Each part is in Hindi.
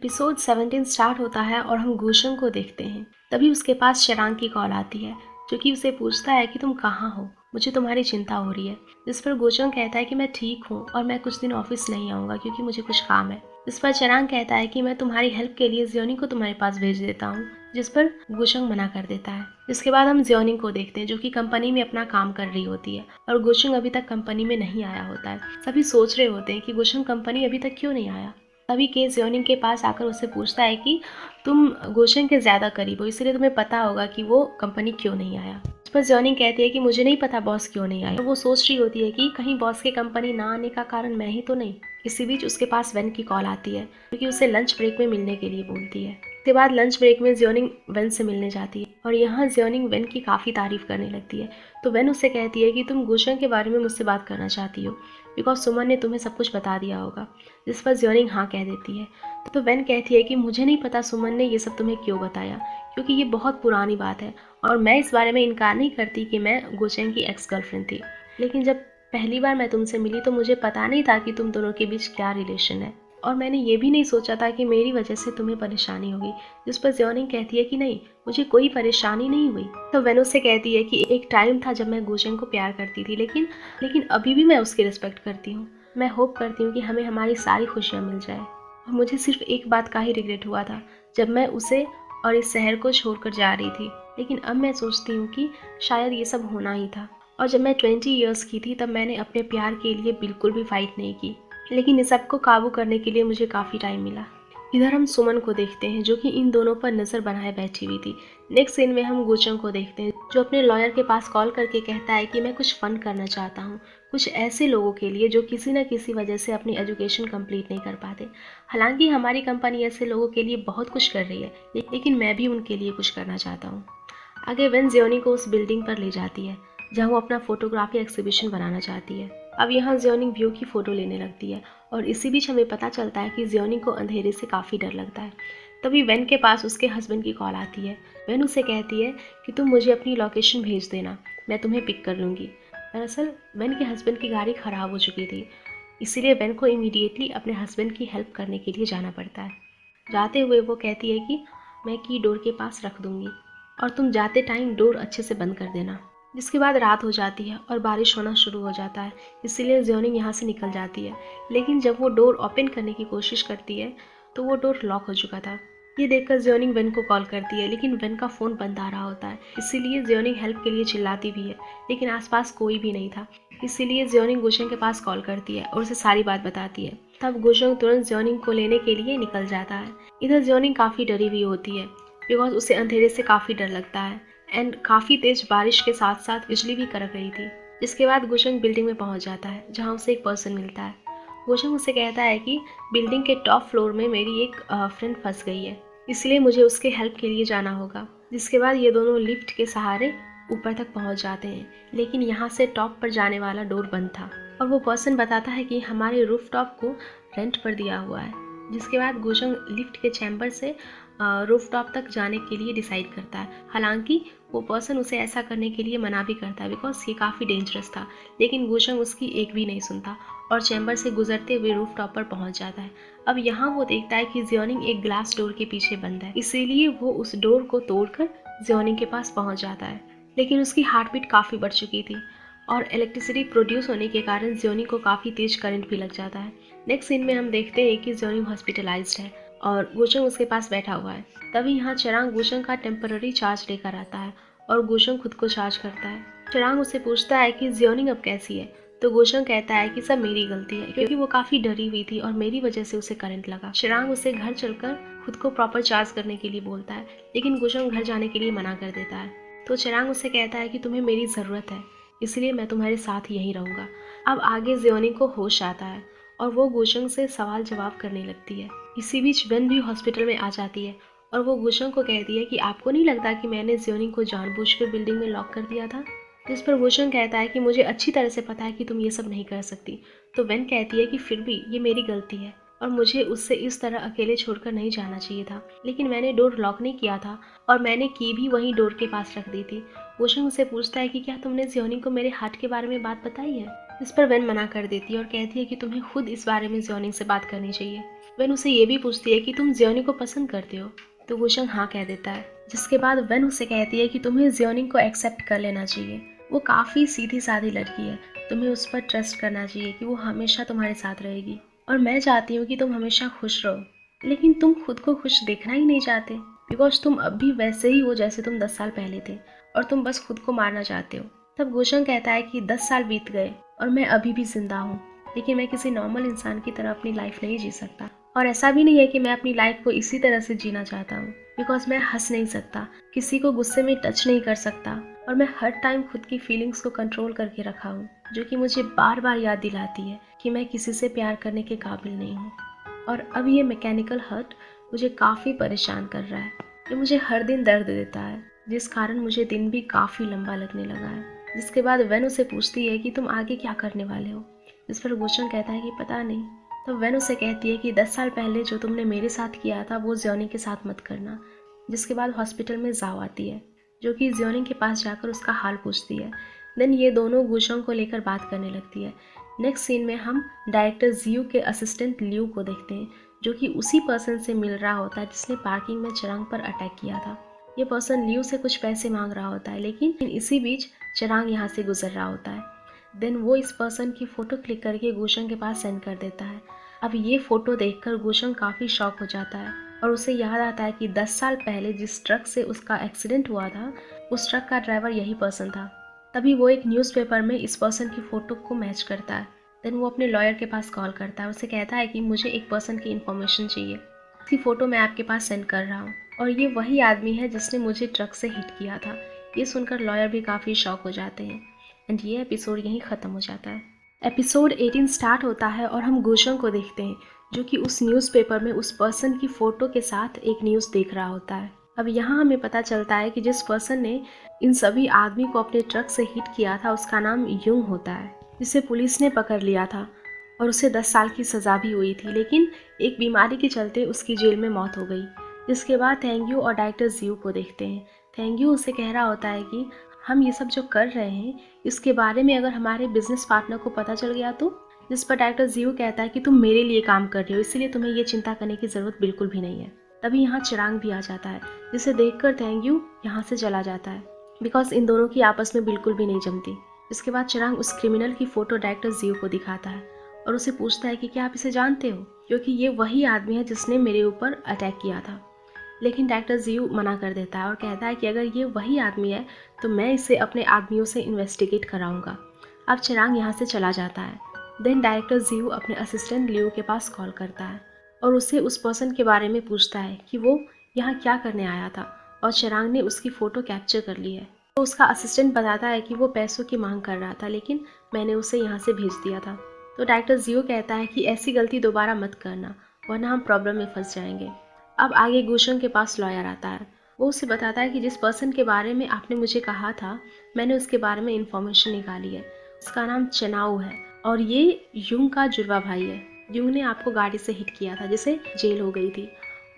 एपिसोड 17 स्टार्ट होता है और हम गुशंग को देखते हैं। तभी उसके पास शरांग की कॉल आती है जो कि उसे पूछता है कि तुम कहाँ हो, मुझे तुम्हारी चिंता हो रही है। जिस पर गुशंग कहता है कि मैं ठीक हूँ और मैं कुछ दिन ऑफिस नहीं आऊँगा क्योंकि मुझे कुछ काम है। इस पर शरांग कहता है कि मैं तुम्हारी हेल्प के लिए जियोनिंग को तुम्हारे पास भेज देता हूँ, जिस पर गुशंग मना कर देता है। जिसके बाद हम जियोनिंग को देखते हैं जो कि कंपनी में अपना काम कर रही होती है और गुशंग अभी तक कंपनी में नहीं आया होता है। सभी सोच रहे होते हैं कि गुशंग कंपनी अभी तक क्यों नहीं आया। तभी के जियोनिंग के पास आकर उससे पूछता है कि तुम गुशंग के ज़्यादा करीब हो, इसलिए तुम्हें पता होगा कि वो कंपनी क्यों नहीं आया। उस पर जियोनिंग कहती है कि मुझे नहीं पता बॉस क्यों नहीं आया। तो वो सोच रही होती है कि कहीं बॉस के कंपनी ना आने का कारण मैं ही तो नहीं। इसी बीच उसके पास वेन की कॉल आती है क्योंकि उसे लंच ब्रेक में मिलने के लिए बोलती है। उसके बाद लंच ब्रेक में जियोनिंग वेन से मिलने जाती है और यहाँ जियोनिंग वेन की काफ़ी तारीफ करने लगती है। तो वेन उससे कहती है कि तुम गुशंग के बारे में मुझसे बात करना चाहती हो बिकॉज सुमन ने तुम्हें सब कुछ बता दिया होगा। जिस पर जियोनिंग हाँ कह देती है। तो वेन कहती है कि मुझे नहीं पता सुमन ने ये सब तुम्हें क्यों बताया क्योंकि ये बहुत पुरानी बात है और मैं इस बारे में इनकार नहीं करती कि मैं गुशंग की एक्स गर्लफ्रेंड थी, लेकिन जब पहली बार मैं तुमसे मिली तो मुझे पता नहीं था कि तुम दोनों के बीच क्या रिलेशन है और मैंने ये भी नहीं सोचा था कि मेरी वजह से तुम्हें परेशानी होगी। जिस पर जियोनिंग कहती है कि नहीं, मुझे कोई परेशानी नहीं हुई। तो वेन उससे कहती है कि एक टाइम था जब मैं गुशंग को प्यार करती थी, लेकिन अभी भी मैं उसकी रिस्पेक्ट करती हूँ। मैं होप करती हूँ कि हमें हमारी सारी खुशियाँ मिल जाए और मुझे सिर्फ एक बात का ही रिग्रेट हुआ था जब मैं उसे और इस शहर को छोड़कर जा रही थी, लेकिन अब मैं सोचती हूँ कि शायद ये सब होना ही था। और जब मैं 20 ईयर्स की थी तब मैंने अपने प्यार के लिए बिल्कुल भी फाइट नहीं की, लेकिन इस सब को काबू करने के लिए मुझे काफ़ी टाइम मिला। इधर हम सुमन को देखते हैं जो कि इन दोनों पर नज़र बनाए बैठी हुई थी। नेक्स्ट सीन में हम गुशंग को देखते हैं जो अपने लॉयर के पास कॉल करके कहता है कि मैं कुछ फंड करना चाहता हूँ, कुछ ऐसे लोगों के लिए जो किसी न किसी वजह से अपनी एजुकेशन कंप्लीट नहीं कर पाते। हालांकि हमारी कंपनी ऐसे लोगों के लिए बहुत कुछ कर रही है, लेकिन मैं भी उनके लिए कुछ करना चाहता हूँ। आगे वेन जियोनी को उस बिल्डिंग पर ले जाती है जहाँ वो अपना फोटोग्राफी एक्सिबिशन बनाना चाहती है। अब यहाँ जियोनिंग व्यू की फ़ोटो लेने लगती है और इसी बीच हमें पता चलता है कि जियोनिंग को अंधेरे से काफ़ी डर लगता है। तभी वेन के पास उसके हस्बैंड की कॉल आती है। वेन उसे कहती है कि तुम मुझे अपनी लोकेशन भेज देना, मैं तुम्हें पिक कर लूँगी। दरअसल वेन के हस्बैंड की गाड़ी ख़राब हो चुकी थी, इसीलिए वेन को इमीडिएटली अपने हस्बैंड की हेल्प करने के लिए जाना पड़ता है। जाते हुए वो कहती है कि मैं की डोर के पास रख दूँगी और तुम जाते टाइम डोर अच्छे से बंद कर देना। जिसके बाद रात हो जाती है और बारिश होना शुरू हो जाता है, इसीलिए जियोनिंग यहाँ से निकल जाती है। लेकिन जब वो डोर ओपन करने की कोशिश करती है तो वो डोर लॉक हो चुका था। ये देखकर जियोनिंग वेन को कॉल करती है, लेकिन वेन का फ़ोन बंद आ रहा होता है, इसीलिए जियोनिंग हेल्प के लिए चिल्लाती भी है, लेकिन आसपास कोई भी नहीं था। इसीलिए जियोनिंग गुशंग के पास कॉल करती है और उसे सारी बात बताती है। तब गुशंग तुरंत जियोनिंग को लेने के लिए निकल जाता है। इधर जियोनिंग काफ़ी डरी हुई होती है बिकॉज उसे अंधेरे से काफ़ी डर लगता है एंड काफ़ी तेज बारिश के साथ साथ बिजली भी कड़क रही थी। जिसके बाद गुशंग बिल्डिंग में पहुंच जाता है जहां उसे एक पर्सन मिलता है। गुशंग उसे कहता है कि बिल्डिंग के टॉप फ्लोर में मेरी एक फ्रेंड फंस गई है, इसलिए मुझे उसके हेल्प के लिए जाना होगा। जिसके बाद ये दोनों लिफ्ट के सहारे ऊपर तक पहुंच जाते हैं, लेकिन यहाँ से टॉप पर जाने वाला डोर बंद था और वो पर्सन बताता है कि हमारे रूफ टॉप को रेंट पर दिया हुआ है। जिसके बाद गुशंग लिफ्ट के चैम्बर से रूफ टॉप तक जाने के लिए डिसाइड करता है। हालांकि वो पर्सन उसे ऐसा करने के लिए मना भी करता है बिकॉज ये काफ़ी डेंजरस था, लेकिन गुशंग उसकी एक भी नहीं सुनता और चैम्बर से गुजरते हुए रूफ टॉप पर पहुंच जाता है। अब यहाँ वो देखता है कि जियोनिंग एक ग्लास डोर के पीछे बंद है, इसीलिए वो उस डोर को तोड़कर जियोनिंग के पास पहुंच जाता है, लेकिन उसकी हार्ट बीट काफ़ी बढ़ चुकी थी और इलेक्ट्रिसिटी प्रोड्यूस होने के कारण जियोनिंग को काफ़ी तेज करंट भी लग जाता है। नेक्स्ट सीन में हम देखते हैं कि जियोनिंग हॉस्पिटलाइज्ड है और गुशंग उसके पास बैठा हुआ है। तभी यहाँ चरांग गुशंग का टेम्पररी चार्ज लेकर आता है और गुशंग खुद को चार्ज करता है। चरांग उससे पूछता है कि जियोनिंग अब कैसी है, तो गुशंग कहता है कि सब मेरी गलती है क्योंकि वो काफ़ी डरी हुई थी और मेरी वजह से उसे करंट लगा। चरांग उसे घर चलकर खुद को प्रॉपर चार्ज करने के लिए बोलता है, लेकिन गुशंग घर जाने के लिए मना कर देता है। तो चरांग उससे कहता है कि तुम्हें मेरी ज़रूरत है, इसलिए मैं तुम्हारे साथ यहीं रहूँगा। अब आगे जियोनिंग को होश आता है और वो गुशंग से सवाल जवाब करने लगती है। इसी बीच वेन भी हॉस्पिटल में आ जाती है और वो गुशंग को कहती है कि आपको नहीं लगता कि मैंने जियोनिंग को जानबूझकर बिल्डिंग में लॉक कर दिया था। जिस पर गुशंग कहता है कि मुझे अच्छी तरह से पता है कि तुम ये सब नहीं कर सकती। तो वेन कहती है कि फिर भी ये मेरी गलती है और मुझे उससे इस तरह अकेले छोड़कर नहीं जाना चाहिए था, लेकिन मैंने डोर लॉक नहीं किया था और मैंने की भी वहीं डोर के पास रख दी थी। गुशंग उसे पूछता है कि क्या तुमने जियोनिंग को मेरे हार्ट के बारे में बात बताई है। इस पर वेन मना कर देती है और कहती है कि तुम्हें खुद इस बारे में जियोनिंग से बात करनी चाहिए। वेन उसे ये भी पूछती है कि तुम जियोनिंग को पसंद करते हो, तो गुशंग हाँ कह देता है। जिसके बाद वेन उसे कहती है कि तुम्हें जियोनिंग को एक्सेप्ट कर लेना चाहिए, वो काफ़ी सीधी सादी लड़की है, तुम्हें उस पर ट्रस्ट करना चाहिए कि वो हमेशा तुम्हारे साथ रहेगी, और मैं चाहती हूँ कि तुम हमेशा खुश रहो। लेकिन तुम खुद को खुश देखना ही नहीं चाहते, बिकॉज तुम अब भी वैसे ही हो जैसे तुम 10 साल पहले थे, और तुम बस खुद को मारना चाहते हो। तब गुशंग कहता है कि 10 साल बीत गए और मैं अभी भी जिंदा हूँ, लेकिन मैं किसी नॉर्मल इंसान की तरह अपनी लाइफ नहीं जी सकता। और ऐसा भी नहीं है कि मैं अपनी लाइफ को इसी तरह से जीना चाहता हूँ, बिकॉज मैं हंस नहीं सकता, किसी को गुस्से में टच नहीं कर सकता, और मैं हर टाइम खुद की फीलिंग्स को कंट्रोल करके रखा हूँ, जो कि मुझे बार बार याद दिलाती है कि मैं किसी से प्यार करने के काबिल नहीं हूँ। और अब ये मैकेनिकल हर्ट मुझे काफ़ी परेशान कर रहा है, ये मुझे हर दिन दर्द देता है, जिस कारण मुझे दिन भी काफ़ी लंबा लगने लगा है। जिसके बाद वेन उसे पूछती है कि तुम आगे क्या करने वाले हो, जिस पर गुशंग कहता है कि पता नहीं। तो वेन उसे कहती है कि 10 साल पहले जो तुमने मेरे साथ किया था वो जियोनिंग के साथ मत करना। जिसके बाद हॉस्पिटल में जाओ आती है, जो कि जियोनिंग के पास जाकर उसका हाल पूछती है। देन ये दोनों गुशंग को लेकर बात करने लगती है। नेक्स्ट सीन में हम डायरेक्टर जियू के असिस्टेंट लियू को देखते हैं, जो कि उसी पर्सन से मिल रहा होता है जिसने पार्किंग में चरांग पर अटैक किया था। ये पर्सन लियू से कुछ पैसे मांग रहा होता है, लेकिन इसी बीच चरांग यहाँ से गुजर रहा होता है। देन वो इस पर्सन की फ़ोटो क्लिक करके गुशंग के पास सेंड कर देता है। अब ये फ़ोटो देखकर गुशंग काफ़ी शॉक हो जाता है, और उसे याद आता है कि 10 साल पहले जिस ट्रक से उसका एक्सीडेंट हुआ था, उस ट्रक का ड्राइवर यही पर्सन था। तभी वो एक न्यूज़पेपर में इस पर्सन की फ़ोटो को मैच करता है। देन वो अपने लॉयर के पास कॉल करता है, उसे कहता है कि मुझे एक पर्सन की इन्फॉर्मेशन चाहिए, इसकी फ़ोटो मैं आपके पास सेंड कर रहा हूँ, और ये वही आदमी है जिसने मुझे ट्रक से हिट किया था। ये सुनकर लॉयर भी काफ़ी शॉक हो जाते हैं, एंड ये एपिसोड यहीं ख़त्म हो जाता है। एपिसोड 18 स्टार्ट होता है और हम गुशंग को देखते हैं, जो कि उस न्यूज़पेपर में उस पर्सन की फ़ोटो के साथ एक न्यूज़ देख रहा होता है। अब यहाँ हमें पता चलता है कि जिस पर्सन ने इन सभी आदमी को अपने ट्रक से हिट किया था उसका नाम युंग होता है, जिसे पुलिस ने पकड़ लिया था, और उसे 10 साल की सज़ा भी हुई थी, लेकिन एक बीमारी के चलते उसकी जेल में मौत हो गई। जिसके बाद थैंग्यू और डायरेक्टर जियू को देखते हैं। थैंग्यू उसे कह रहा होता है कि हम ये सब जो कर रहे हैं इसके बारे में अगर हमारे बिजनेस पार्टनर को पता चल गया तो। जिस पर डायरेक्टर जियू कहता है कि तुम मेरे लिए काम कर रहे हो, इसलिए तुम्हें ये चिंता करने की ज़रूरत बिल्कुल भी नहीं है। तभी यहाँ चिरांग भी आ जाता है, जिसे देखकर थैंग्यू यहाँ से चला जाता है, बिकॉज इन दोनों की आपस में बिल्कुल भी नहीं जमती। इसके बाद चिरांग उस क्रिमिनल की फ़ोटो डायरेक्टर जियू को दिखाता है और उसे पूछता है कि क्या आप इसे जानते हो, क्योंकि ये वही आदमी है जिसने मेरे ऊपर अटैक किया था। लेकिन डायरेक्टर जियू मना कर देता है और कहता है कि अगर ये वही आदमी है तो मैं इसे अपने आदमियों से इन्वेस्टिगेट कराऊंगा। अब चिरांग यहाँ से चला जाता है। देन डायरेक्टर जियू अपने असिस्टेंट लियू के पास कॉल करता है और उससे उस पर्सन के बारे में पूछता है कि वो यहाँ क्या करने आया था, और चिरांग ने उसकी फ़ोटो कैप्चर कर ली है। तो उसका असिस्टेंट बताता है कि वो पैसों की मांग कर रहा था, लेकिन मैंने उसे यहाँ से भेज दिया था। तो डायरेक्टर जियू कहता है कि ऐसी गलती दोबारा मत करना, वरना हम प्रॉब्लम में फंस जाएंगे। अब आगे गुशंग के पास लॉयर आता है। वो उसे बताता है कि जिस पर्सन के बारे में आपने मुझे कहा था, मैंने उसके बारे में इंफॉर्मेशन निकाली है। उसका नाम चेनाऊ है और ये युंग का जुड़वा भाई है। युंग ने आपको गाड़ी से हिट किया था, जिसे जेल हो गई थी,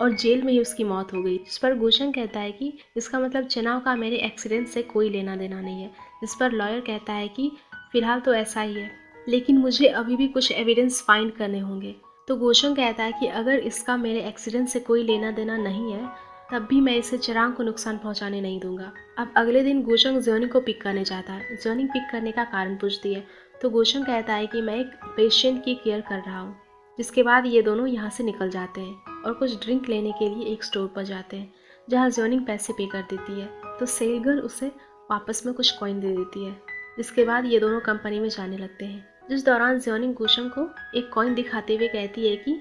और जेल में ही उसकी मौत हो गई। जिस पर गुशंग कहता है कि इसका मतलब चेनाऊ का मेरे एक्सीडेंट से कोई लेना देना नहीं है। जिस पर लॉयर कहता है कि फ़िलहाल तो ऐसा ही है, लेकिन मुझे अभी भी कुछ एविडेंस फाइंड करने होंगे। तो गुशंग कहता है कि अगर इसका मेरे एक्सीडेंट से कोई लेना देना नहीं है, तब भी मैं इसे चिरांग को नुकसान पहुंचाने नहीं दूंगा। अब अगले दिन गुशंग जियोनिंग को पिक करने जाता है। जियोनिंग पिक करने का कारण पूछती है, तो गुशंग कहता है कि मैं एक पेशेंट की केयर कर रहा हूँ। जिसके बाद ये दोनों यहाँ से निकल जाते हैं और कुछ ड्रिंक लेने के लिए एक स्टोर पर जाते हैं, जहाँ जियोनिंग पैसे पे कर देती है। तो सेल गर्ल उसे वापस में कुछ कॉइन दे देती है। जिसके बाद ये दोनों कंपनी में जाने लगते हैं, जिस दौरान जियोनिंग गुशंग को एक कॉइन दिखाते हुए कहती है कि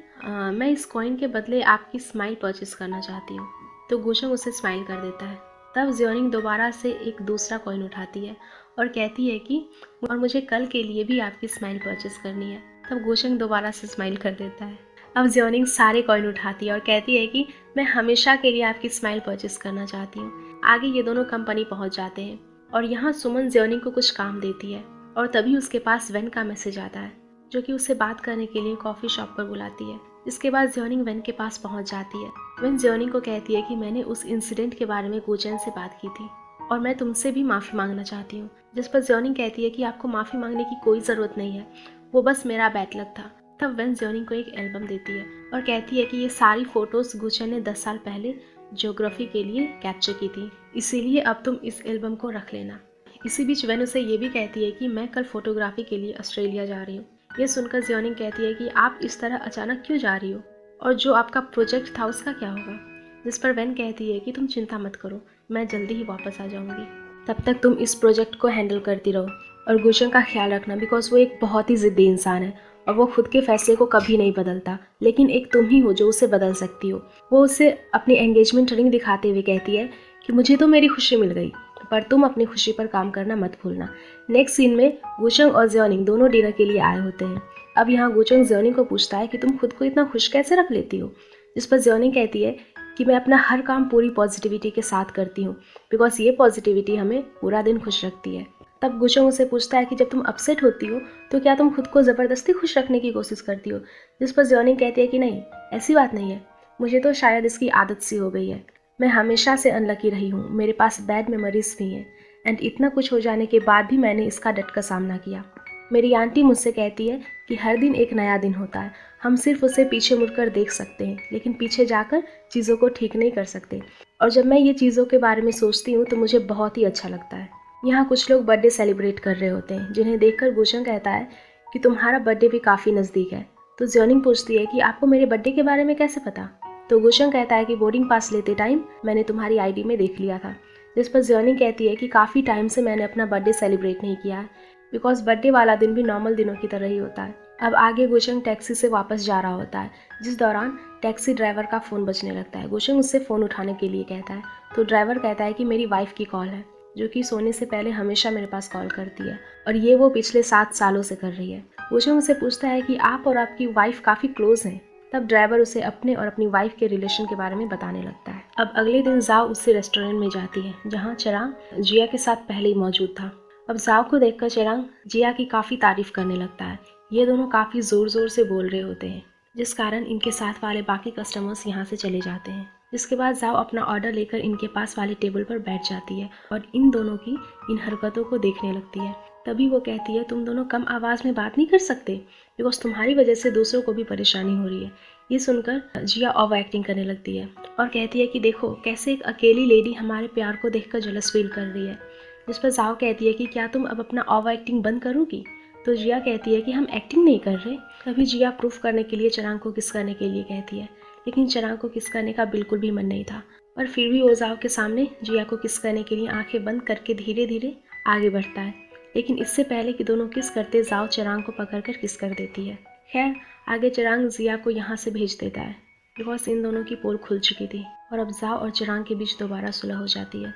मैं इस कॉइन के बदले आपकी स्माइल परचेस करना चाहती हूँ। तो गुशंग उसे स्माइल कर देता है। तब जियोनिंग दोबारा से एक दूसरा कॉइन उठाती है और कहती है कि और मुझे कल के लिए भी आपकी स्माइल परचेस करनी है। तब गुशंग दोबारा से स्माइल कर देता है। अब जियोनिंग सारे कॉइन उठाती है और कहती है कि मैं हमेशा के लिए आपकी स्माइल परचेस करना चाहती हूँ। आगे ये दोनों कंपनी पहुँच जाते हैं और यहाँ सुमन जियोनिंग को कुछ काम देती है, और तभी उसके पास वेन का मैसेज आता है, जो कि उससे बात करने के लिए कॉफ़ी शॉप पर बुलाती है। इसके बाद जियोनिंग वेन के पास पहुंच जाती है। वेन जियोनिंग को कहती है कि मैंने उस इंसिडेंट के बारे में गुचेन से बात की थी और मैं तुमसे भी माफ़ी मांगना चाहती हूँ। जिस पर जियोनिंग कहती है कि आपको माफ़ी मांगने की कोई ज़रूरत नहीं है, वो बस मेरा बैड लक था। तब वेन जियोनिंग को एक एल्बम देती है और कहती है कि ये सारी फ़ोटोज़ गुचन ने 10 साल पहले ज्योग्राफी के लिए कैप्चर की थी, इसीलिए अब तुम इस एल्बम को रख लेना। इसी बीच वेन उसे ये भी कहती है कि मैं कल फोटोग्राफी के लिए ऑस्ट्रेलिया जा रही हूँ। ये सुनकर जियोनिंग कहती है कि आप इस तरह अचानक क्यों जा रही हो, और जो आपका प्रोजेक्ट था उसका क्या होगा। जिस पर वेन कहती है कि तुम चिंता मत करो, मैं जल्दी ही वापस आ जाऊंगी, तब तक तुम इस प्रोजेक्ट को हैंडल करती रहो और गुचन का ख्याल रखना, बिकॉज वो एक बहुत ही ज़िद्दी इंसान है और वो खुद के फैसले को कभी नहीं बदलता, लेकिन एक तुम ही हो जो उसे बदल सकती हो। वो उसे अपनी एंगेजमेंट रिंग दिखाते हुए कहती है कि मुझे तो मेरी खुशी मिल गई, पर तुम अपनी खुशी पर काम करना मत भूलना। नेक्स्ट सीन में गुचंग और जियोनिंग दोनों डिनर के लिए आए होते हैं। अब यहाँ गुचंग जियोनिंग को पूछता है कि तुम खुद को इतना खुश कैसे रख लेती हो, जिस पर जियोनिंग कहती है कि मैं अपना हर काम पूरी पॉजिटिविटी के साथ करती हूँ, बिकॉज ये पॉजिटिविटी हमें पूरा दिन खुश रखती है। तब गुचंग उसे पूछता है कि जब तुम अपसेट होती हो तो क्या तुम खुद को ज़बरदस्ती खुश रखने की कोशिश करती हो, जिस पर जियोनिंग कहती है कि नहीं, ऐसी बात नहीं है, मुझे तो शायद इसकी आदत सी हो गई है, मैं हमेशा से अनलकी रही हूँ, मेरे पास बैड मेमोरीज भी हैं, एंड इतना कुछ हो जाने के बाद भी मैंने इसका डट कर सामना किया। मेरी आंटी मुझसे कहती है कि हर दिन एक नया दिन होता है, हम सिर्फ उसे पीछे मुड़कर देख सकते हैं, लेकिन पीछे जाकर चीज़ों को ठीक नहीं कर सकते। और जब मैं ये चीज़ों के बारे में सोचती हूँ तो मुझे बहुत ही अच्छा लगता है। यहाँ कुछ लोग बर्थडे सेलिब्रेट कर रहे होते हैं, जिन्हें देखकर गुचंग कहता है कि तुम्हारा बर्थडे भी काफ़ी नज़दीक है। तो जियोनिंग पूछती है कि आपको मेरे बर्थडे के बारे में कैसे पता। तो गुचंग कहता है कि बोर्डिंग पास लेते टाइम मैंने तुम्हारी आईडी में देख लिया था। जिस पर जियोनिंग कहती है कि काफ़ी टाइम से मैंने अपना बर्थडे सेलिब्रेट नहीं किया है, बिकॉज बर्थडे वाला दिन भी नॉर्मल दिनों की तरह ही होता है। अब आगे गुचंग टैक्सी से वापस जा रहा होता है, जिस दौरान टैक्सी ड्राइवर का फ़ोन बजने लगता है। गुचंग उससे फ़ोन उठाने के लिए कहता है, तो ड्राइवर कहता है कि मेरी वाइफ की कॉल है, जो कि सोने से पहले हमेशा मेरे पास कॉल करती है, और ये वो पिछले 7 सालों से कर रही है। गुचंग उसे पूछता है कि आप और आपकी वाइफ काफ़ी क्लोज हैं। तब ड्राइवर उसे अपने और अपनी वाइफ के रिलेशन के बारे में बताने लगता है। अब अगले दिन जाओ उससे रेस्टोरेंट में जाती है, जहाँ चिरांग जिया के साथ पहले ही मौजूद था। अब जाओ को देखकर चिरांग जिया की काफ़ी तारीफ करने लगता है। ये दोनों काफ़ी ज़ोर ज़ोर से बोल रहे होते हैं, जिस कारण इनके साथ वाले बाकी कस्टमर्स यहाँ से चले जाते हैं। जिसके बाद जाओ अपना ऑर्डर लेकर इनके पास वाले टेबल पर बैठ जाती है और इन दोनों की इन हरकतों को देखने लगती है। तभी वो कहती है, तुम दोनों कम आवाज़ में बात नहीं कर सकते, बिकॉज तुम्हारी वजह से दूसरों को भी परेशानी हो रही है। ये सुनकर जिया ओवर एक्टिंग करने लगती है और कहती है कि देखो कैसे एक अकेली लेडी हमारे प्यार को देखकर जेलस फील कर रही है। जिस पर जाओ कहती है कि क्या तुम अब अपना ओवर एक्टिंग बंद करोगी। तो जिया कहती है कि हम एक्टिंग नहीं कर रहे। तभी जिया प्रूफ करने के लिए चिरांग को किस करने के लिए कहती है, लेकिन चिरांग को किस करने का बिल्कुल भी मन नहीं था, और फिर भी वो जाओ के सामने जिया को किस करने के लिए आंखें बंद करके धीरे धीरे आगे बढ़ता है। लेकिन इससे पहले कि दोनों किस करते, जाओ चिरांग को पकड़कर किस कर देती है। खैर आगे चिरांग जिया को यहाँ से भेज देता है, बिकॉज इन दोनों की पोल खुल चुकी थी और अब जाओ और चिरांग के बीच दोबारा सुलह हो जाती है।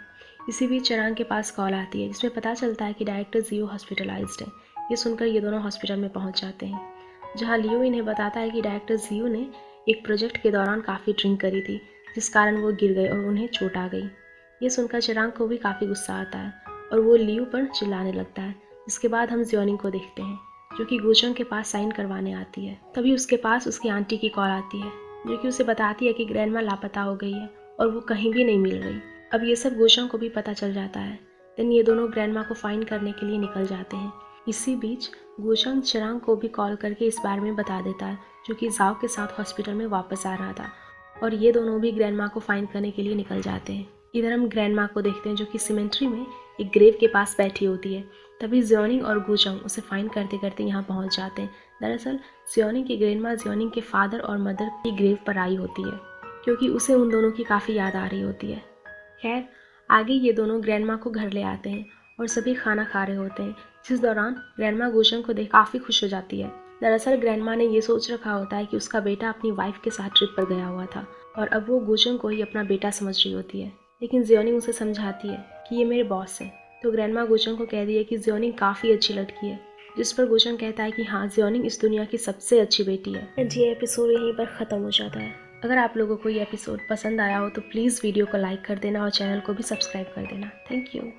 इसी बीच चिरांग के पास कॉल आती है, जिसमें पता चलता है कि डायरेक्टर जियो हॉस्पिटलाइज्ड है। ये सुनकर ये दोनों हॉस्पिटल में पहुंच जाते हैं, जहां लियो इन्हें बताता है कि डायरेक्टर जियो ने एक प्रोजेक्ट के दौरान काफ़ी ड्रिंक करी थी, जिस कारण वो गिर गए और उन्हें चोट आ गई। ये सुनकर चिरांग को भी काफ़ी गुस्सा आता है और वो लियो पर चिल्लाने लगता है। इसके बाद हम जियोनिंग को देखते हैं, जो कि गुचंग के पास साइन करवाने आती है। तभी उसके पास उसकी आंटी की कॉल आती है, जो कि उसे बताती है कि ग्रैंडमा लापता हो गई है और वो कहीं भी नहीं मिल रही। अब ये सब गुचंग को भी पता चल जाता है। देन ये दोनों ग्रैंडमा को फाइंड करने के लिए निकल जाते हैं। इसी बीच गुचंग चिरांग को भी कॉल करके इस बारे में बता देता है, जो कि जाओ के साथ हॉस्पिटल में वापस आ रहा था, और ये दोनों भी ग्रैंडमा को फाइंड करने के लिए निकल जाते हैं। इधर हम ग्रैंडमा को देखते हैं, जो कि सिमेंट्री में एक ग्रेव के पास बैठी होती है। तभी जियोनिंग और गुचंग उसे फाइंड करते करते यहाँ पहुँच जाते हैं। दरअसल जियोनिंग की ग्रैंडमा जियोनिंग के फादर और मदर की ग्रेव पर आई होती है, क्योंकि उसे उन दोनों की काफ़ी याद आ रही होती है। खैर आगे ये दोनों ग्रैंडमा को घर ले आते हैं और सभी खाना खा रहे होते हैं, जिस दौरान ग्रैंडमा गुचंग को देख काफ़ी खुश हो जाती है। दरअसल ग्रैंडमा ने ये सोच रखा होता है कि उसका बेटा अपनी वाइफ के साथ ट्रिप पर गया हुआ था, और अब वो गुचंग को ही अपना बेटा समझ रही होती है। लेकिन जियोनिंग उसे समझाती है कि ये मेरे बॉस है। तो ग्रैंडमा गुचंग को कह दी है कि जियोनिंग काफ़ी अच्छी लड़की है, जिस पर गुचंग कहता है कि हाँ, जियोनिंग इस दुनिया की सबसे अच्छी बेटी है। ये एपिसोड यहीं पर ख़त्म हो जाता है। अगर आप लोगों को ये एपिसोड पसंद आया हो तो प्लीज़ वीडियो को लाइक कर देना और चैनल को भी सब्सक्राइब कर देना। Thank you.